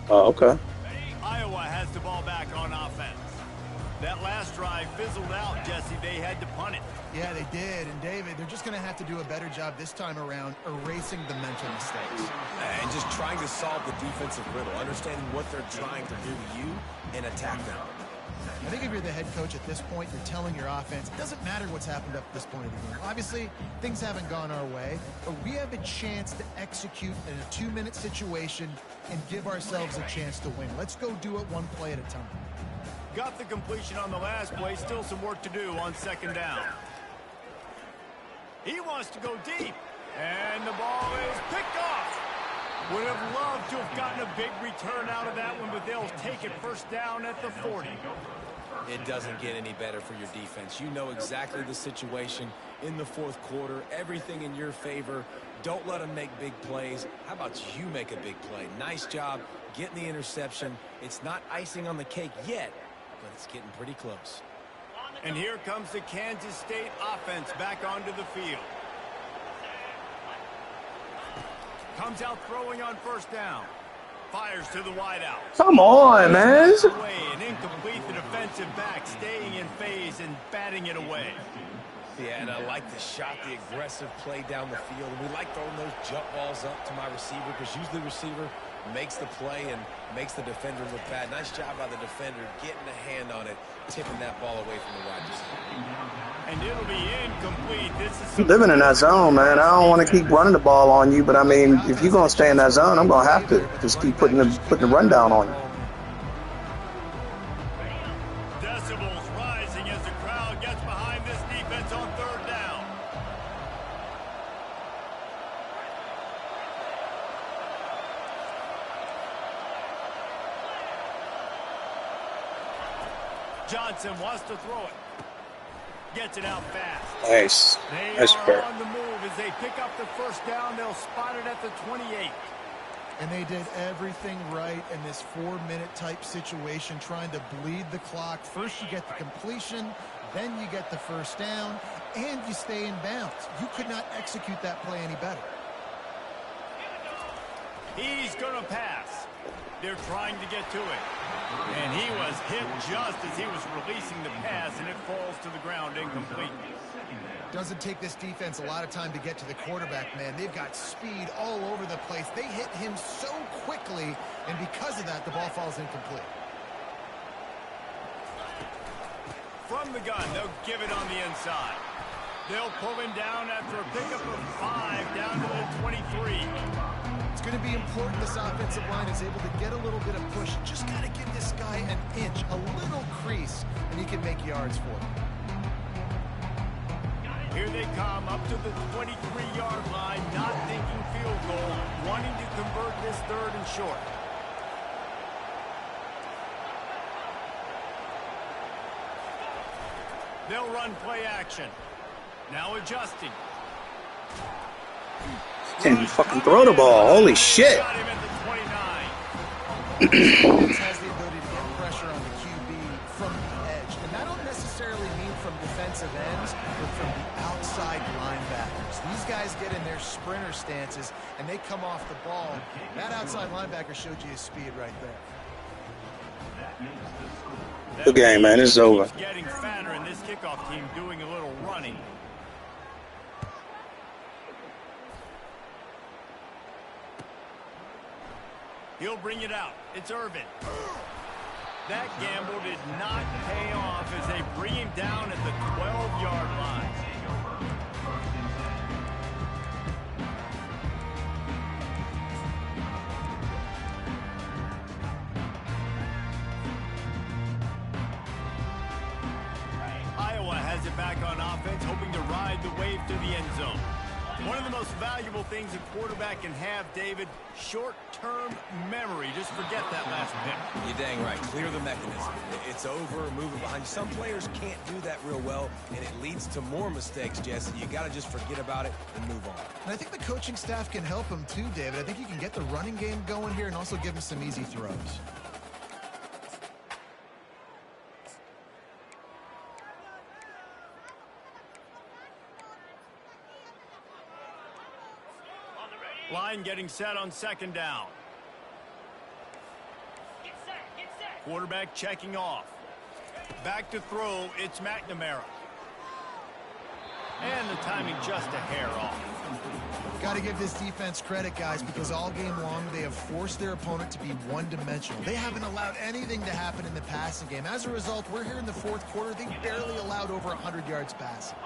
Oh, okay. Iowa has the ball back on offense. That last drive fizzled out, Jesse. They had to punt it. Yeah, they did. And David, they're just going to have to do a better job this time around erasing the mental mistakes. And just trying to solve the defensive riddle, understanding what they're trying to do to you and attack them. I think if you're the head coach at this point, you're telling your offense, it doesn't matter what's happened up to this point of the game. Obviously, things haven't gone our way, but we have a chance to execute in a 2-minute situation and give ourselves a chance to win. Let's go do it one play at a time. Got the completion on the last play. Still some work to do on 2nd down. He wants to go deep. And the ball is picked off. Would have loved to have gotten a big return out of that one, but they'll take it 1st down at the 40. It doesn't get any better for your defense. You know exactly the situation in the 4th quarter. Everything in your favor. Don't let them make big plays. How about you make a big play? Nice job getting the interception. It's not icing on the cake yet, but it's getting pretty close. And here comes the Kansas State offense back onto the field. Comes out throwing on 1st down. Fires to the wideout. Come on, man. Away and incomplete. The defensive back staying in phase and batting it away. Yeah, and I like the shot, the aggressive play down the field. And we like throwing those jump balls up to my receiver because usually the receiver makes the play and makes the defender look bad. Nice job by the defender getting a hand on it, tipping that ball away from the wide receiver. And it'll be incomplete. This is Living in that zone, man. I don't want to keep running the ball on you, but I mean, if you're gonna stay in that zone, I'm gonna have to just keep putting the run down on you. decibels rising as the crowd gets behind this defense on 3rd down. Johnson wants to throw it. Gets it out fast. Nice. They Nice are play. on the move as they pick up the 1st down. They'll spot it at the 28. And they did everything right in this 4-minute type situation, trying to bleed the clock. First you get the completion, then you get the 1st down, and you stay in bounds. You could not execute that play any better. He's going to pass. They're trying to get to it. And he was hit just as he was releasing the pass, and it falls to the ground incomplete. Doesn't take this defense a lot of time to get to the quarterback, man. They've got speed all over the place. They hit him so quickly, and because of that, the ball falls incomplete. From the gun, they'll give it on the inside. They'll pull him down after a pickup of 5 down to the 23. It's going to be important this offensive line is able to get a little bit of push. Just got to give this guy an inch, a little crease, and he can make yards for him. Here they come up to the 23-yard line, not thinking field goal, wanting to convert this third and short. They'll run play action. Now adjusting. Can't even fucking throw the ball. Holy shit. Got him at the 29. Defense has the ability to get pressure on the QB from the edge. And that don't necessarily mean from defensive ends, but from the outside linebackers. These guys get in their sprinter stances, and they come off the ball. That outside linebacker showed you his speed right there. Good game, man. This is over. Getting fatter in this kickoff team doing a little running. He'll bring it out. It's Irvin. That gamble did not pay off as they bring him down at the 12-yard line. Iowa has it back on offense, hoping to ride the wave to the end zone. One of the most valuable things a quarterback can have, David, short-term memory. Just forget that last pick. You're dang right. Clear the mechanism. It's over, move it behind. Some players can't do that real well, and it leads to more mistakes, Jesse. You got to just forget about it and move on. And I think the coaching staff can help him too, David. I think you can get the running game going here and also give him some easy throws. Line getting set on second down. Get set. Quarterback checking off. Back to throw, it's McNamara. And the timing just a hair off. Got to give this defense credit, guys, because all game long they have forced their opponent to be one-dimensional. They haven't allowed anything to happen in the passing game. As a result, we're here in the fourth quarter. They barely allowed over 100 yards passing.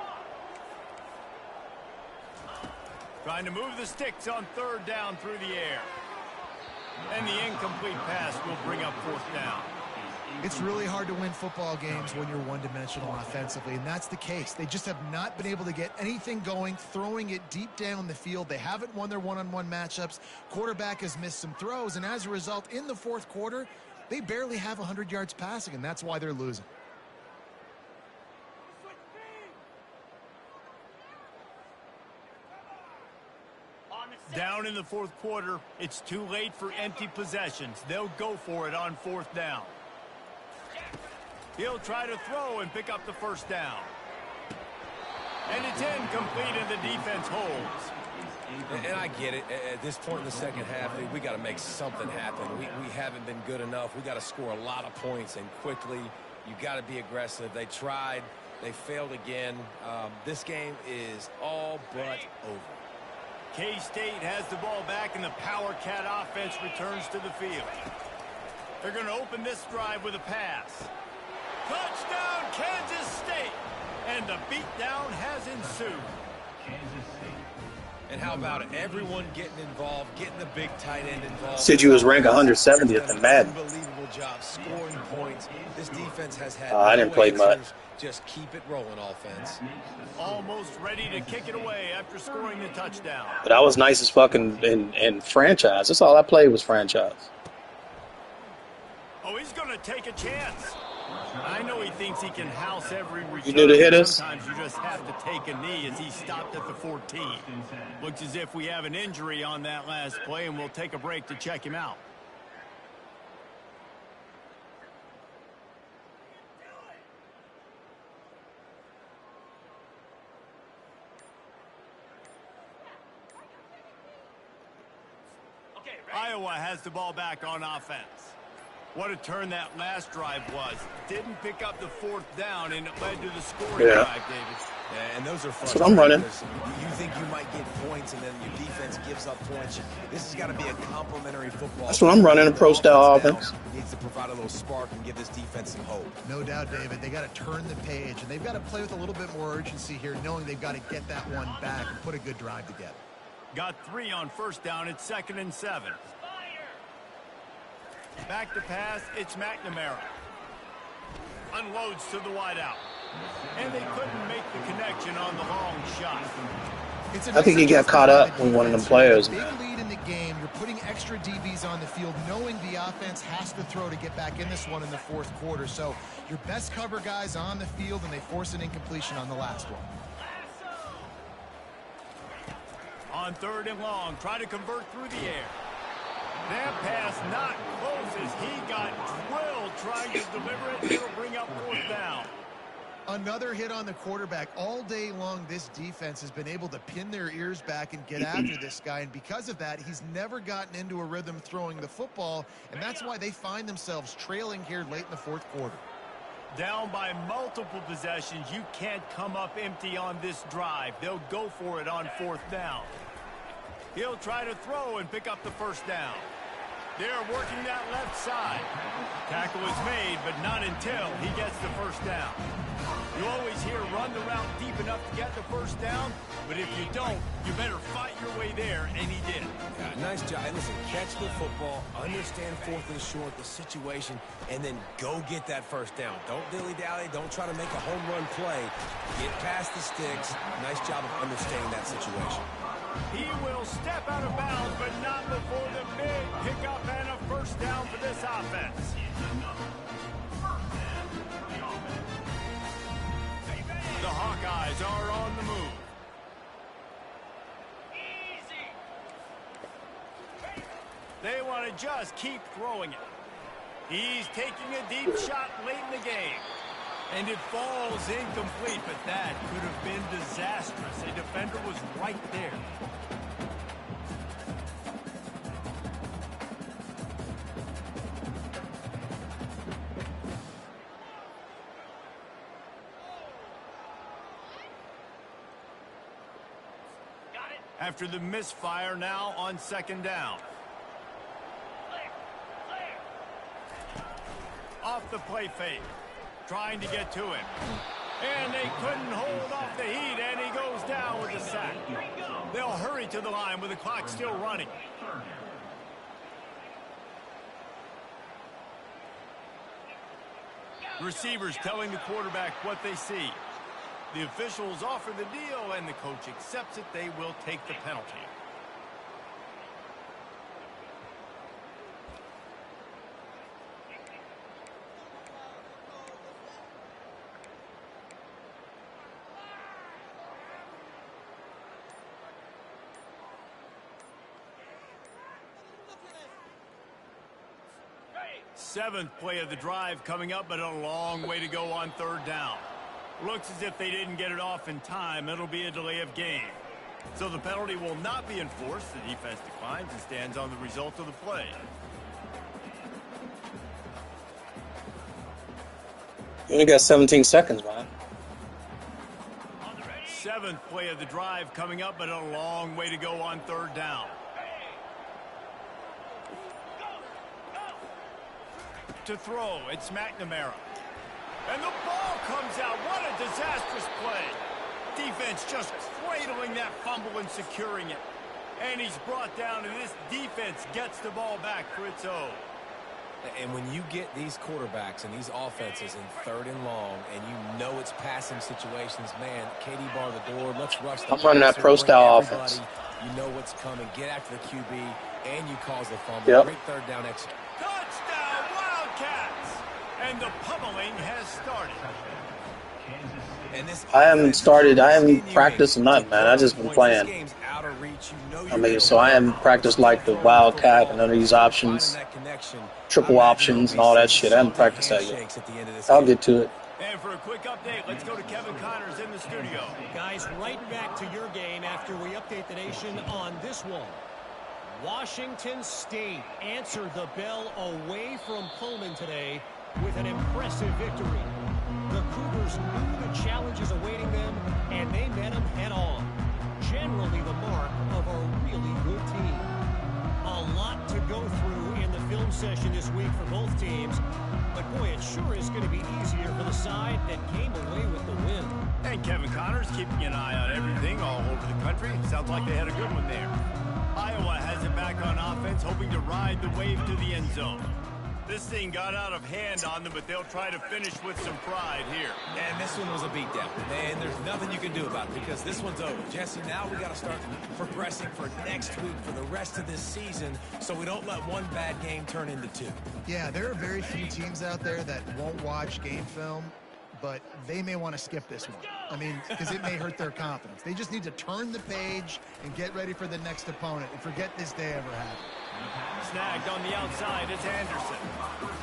Trying to move the sticks on third down through the air. And the incomplete pass will bring up fourth down. It's really hard to win football games when you're one-dimensional offensively, and that's the case. They just have not been able to get anything going, throwing it deep down the field. They haven't won their one-on-one matchups. Quarterback has missed some throws, and as a result, in the fourth quarter, they barely have 100 yards passing, and that's why they're losing. Down in the fourth quarter, it's too late for empty possessions. They'll go for it on fourth down. He'll try to throw and pick up the first down. And it's incomplete and the defense holds. And I get it. At this point in the second half, we got to make something happen. We haven't been good enough. We got to score a lot of points and quickly. You got to be aggressive. They tried. They failed again. This game is all but over. K-State has the ball back and the Power Cat offense returns to the field. They're going to open this drive with a pass. Touchdown, Kansas State! And the beatdown has ensued. And how about it? Everyone getting involved, getting the big tight end involved. Said you was ranked 170th in Madden. Unbelievable job scoring points. This defense has had I didn't play much. Just keep it rolling, offense. Almost ready to kick it away after scoring the touchdown. But I was nice as fucking in franchise. That's all I played was franchise. Oh, he's going to take a chance. I know he thinks he can house every return. You knew to hit us? Sometimes you just have to take a knee as he stopped at the 14. Looks as if we have an injury on that last play, and we'll take a break to check him out. Iowa has the ball back on offense. What a turn that last drive was. Didn't pick up the fourth down, and it led to the scoring drive, David. Yeah, and those are That's what I'm running. You think you might get points, and then your defense gives up points. This has got to be a complimentary football. That's what I'm running, a pro-style offense. Needs to provide a little spark and give this defense some hope. No doubt, David. They got to turn the page, and they've got to play with a little bit more urgency here, knowing they've got to get that one back and put a good drive together. Got 3 on first down. It's 2nd and 7. Back to pass, it's McNamara. Unloads to the wideout. And they couldn't make the connection on the long shot. I think he got caught up with one of them players. Big lead in the game. You're putting extra DBs on the field, knowing the offense has to throw to get back in this one in the fourth quarter. So your best cover guys on the field, and they force an incompletion on the last one. On 3rd and long, try to convert through the air. That pass not close as he got drilled trying to deliver it. It'll bring up 4th down. Another hit on the quarterback. All day long, this defense has been able to pin their ears back and get after this guy, and because of that, he's never gotten into a rhythm throwing the football, and that's why they find themselves trailing here late in the fourth quarter. Down by multiple possessions, you can't come up empty on this drive. They'll go for it on 4th down. He'll try to throw and pick up the 1st down. They're working that left side. Tackle is made, but not until he gets the 1st down. You always hear run the route deep enough to get the 1st down, but if you don't, you better fight your way there, and he did. Yeah, nice job. And listen, catch the football, understand 4th and short, the situation, and then go get that 1st down. Don't dilly-dally. Don't try to make a home run play. Get past the sticks. Nice job of understanding that situation. He will step out of bounds, but not before the big pickup and a 1st down for this offense. The Hawkeyes are on the move. They want to just keep throwing it. He's taking a deep shot late in the game. And it falls incomplete, but that could have been disastrous. A defender was right there. After the misfire, now on 2nd down. Off the play fake. Trying to get to him. And they couldn't hold off the heat, and he goes down with a sack. They'll hurry to the line with the clock still running. Receivers telling the quarterback what they see. The officials offer the deal, and the coach accepts it. They will take the penalty. Seventh play of the drive coming up, but a long way to go on 3rd down. Looks as if they didn't get it off in time. It'll be a delay of game. So the penalty will not be enforced. The defense declines and stands on the result of the play. You only got 17 seconds, man. 7th play of the drive coming up, but a long way to go on 3rd down. To throw, it's McNamara. And the ball comes out. What a disastrous play. Defense just cradling that fumble and securing it. And he's brought down, and this defense gets the ball back for its own. And when you get these quarterbacks and these offenses in 3rd and long, and you know it's passing situations, man, KD bar the door, let's rush the I'm running that pro-style offense. You know what's coming. Get after the QB, and you cause the fumble. Yep. Great 3rd down exit. Touchdown, Wildcats! And the pummeling has started. And this I haven't started. I haven't practiced nothing, man. I just been playing. I mean, so I haven't practiced like the Wildcat and none of these options, triple options and all that shit. I haven't practiced that yet. I'll get to it. And for a quick update, let's go to Kevin Connors in the studio. Guys, right back to your game after we update the nation on this one. Washington State answered the bell away from Pullman today with an impressive victory. The Cougars knew the challenges awaiting them, and they met them head-on. Generally the mark of a really good team. A lot to go through in the film session this week for both teams, but boy, it sure is going to be easier for the side that came away with the win. And Kevin Connors keeping an eye on everything all over the country. Sounds like they had a good one there. Iowa has it back on offense, hoping to ride the wave to the end zone. This thing got out of hand on them, but they'll try to finish with some pride here. And this one was a beatdown. And there's nothing you can do about it because this one's over. Jesse, now we got to start progressing for next week, for the rest of this season, so we don't let one bad game turn into two. Yeah, there are very few teams out there that won't watch game film, but they may want to skip this one. I mean, because it may hurt their confidence. They just need to turn the page and get ready for the next opponent and forget this day ever happened. Snagged on the outside, it's Anderson.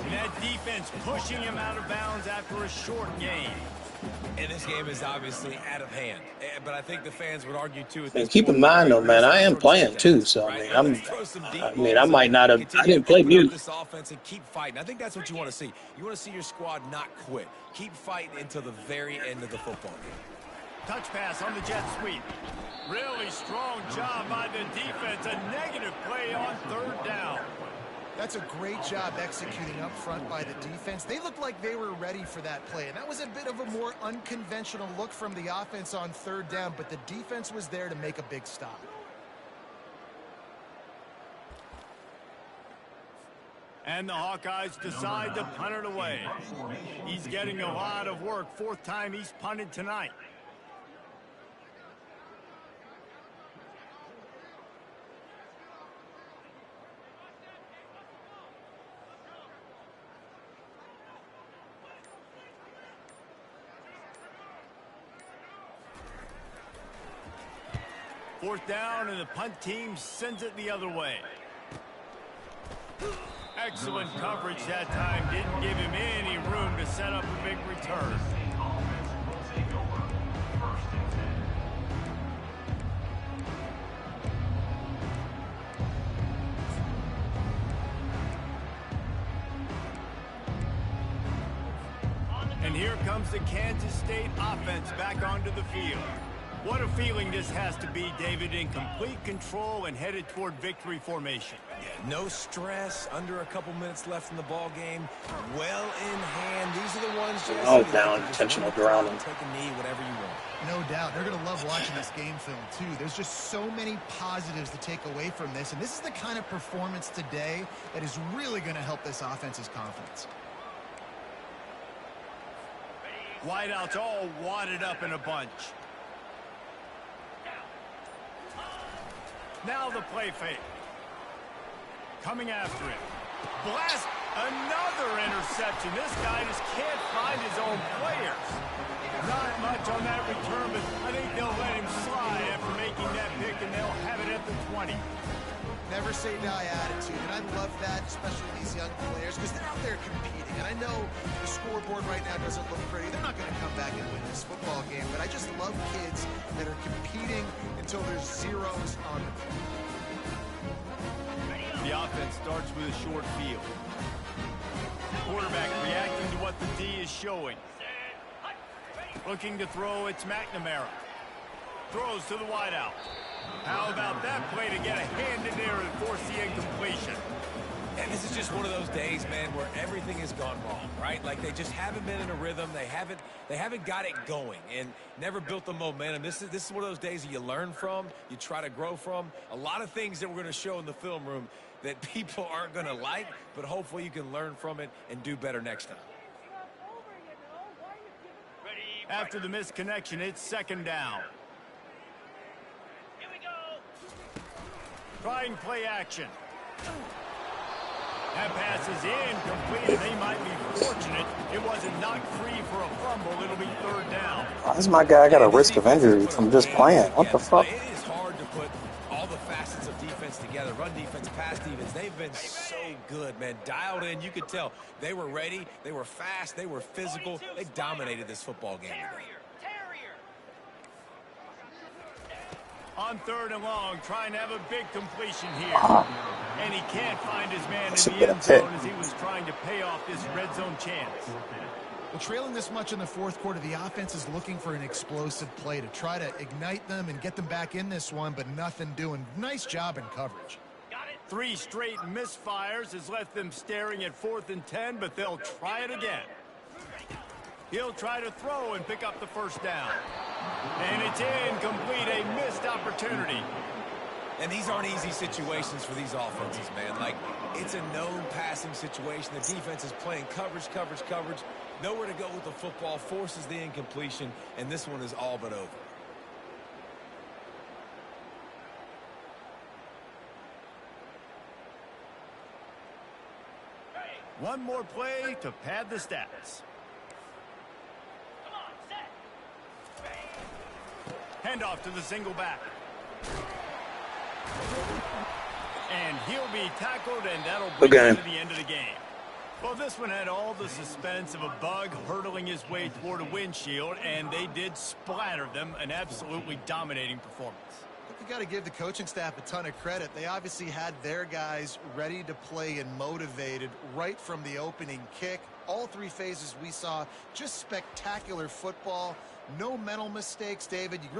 And that defense pushing him out of bounds after a short gain. And this game is obviously out of hand. But I think the fans would argue too. And keep in mind though, man, I am playing too, so I mean, I might not have. I didn't play mute. This offense and keep fighting. I think that's what you want to see. You want to see your squad not quit. Keep fighting until the very end of the football game. Touch pass on the jet sweep. Really strong job by the defense. A negative play on third down. That's a great job executing up front by the defense. They looked like they were ready for that play, and that was a bit of a more unconventional look from the offense on third down, but the defense was there to make a big stop. And the Hawkeyes decide to punt it away. He's getting a lot of work. Fourth time he's punted tonight. Fourth down, and the punt team sends it the other way. Excellent coverage that time. Didn't give him any room to set up a big return. And here comes the Kansas State offense back onto the field. What a feeling this has to be, David, in complete control and headed toward victory formation. Yeah, no stress, under a couple minutes left in the ball game, well in hand. These are the ones just Oh, down, intentional drowning. Take a knee, whatever you want. No doubt. They're going to love watching this game film, too. There's just so many positives to take away from this, and this is the kind of performance today that is really going to help this offense's confidence. Wideouts all wadded up in a bunch. Now the play fake. Coming after it. Blast! Another interception. This guy just can't find his own players. Not much on that return, but I think they'll let him slide after making that pick, and they'll have it at the 20. Never say die attitude, and I love that, especially these young players, because they're out there competing. And I know the scoreboard right now doesn't look pretty. They're not going to come back and win this football game, but I just love kids that are competing until there's zeros on the field. The offense starts with a short field. Quarterback reacting to what the D is showing. Looking to throw, it's McNamara. Throws to the wideout. How about that play to get a hand in there and force the incompletion? And this is just one of those days, man, where everything has gone wrong, right? Like they just haven't been in a rhythm. They haven't got it going and never built the momentum. This is one of those days that you learn from, you try to grow from. A lot of things that we're going to show in the film room that people aren't going to like, but hopefully you can learn from it and do better next time. After the missed connection, it's second down. Trying play action. That pass is incomplete. They might be fortunate it wasn't knocked free for a fumble. It'll be third down. Why is my guy got a risk of injury from just playing? What the fuck? It is hard to put all the facets of defense together. Run defense, pass defense. They've been so good, man. Dialed in. You could tell they were ready. They were fast. They were physical. They dominated this football game today. On third and long, trying to have a big completion here. And he can't find his man in the end zone as he was trying to pay off this red zone chance. Well, trailing this much in the fourth quarter, the offense is looking for an explosive play to try to ignite them and get them back in this one, but nothing doing. Nice job in coverage. 3 straight misfires has left them staring at 4th and 10, but they'll try it again. He'll try to throw and pick up the first down. And it's incomplete, a missed opportunity. And these aren't easy situations for these offenses, man. Like, it's a known passing situation. The defense is playing coverage. Nowhere to go with the football, forces the incompletion, and this one is all but over. One more play to pad the stats. Handoff to the single back. And he'll be tackled, and that'll bring him to the end of the game. Well, this one had all the suspense of a bug hurtling his way toward a windshield, and they did splatter them. An absolutely dominating performance. You got to give the coaching staff a ton of credit. They obviously had their guys ready to play and motivated right from the opening kick. All three phases we saw, just spectacular football. No mental mistakes, David. You really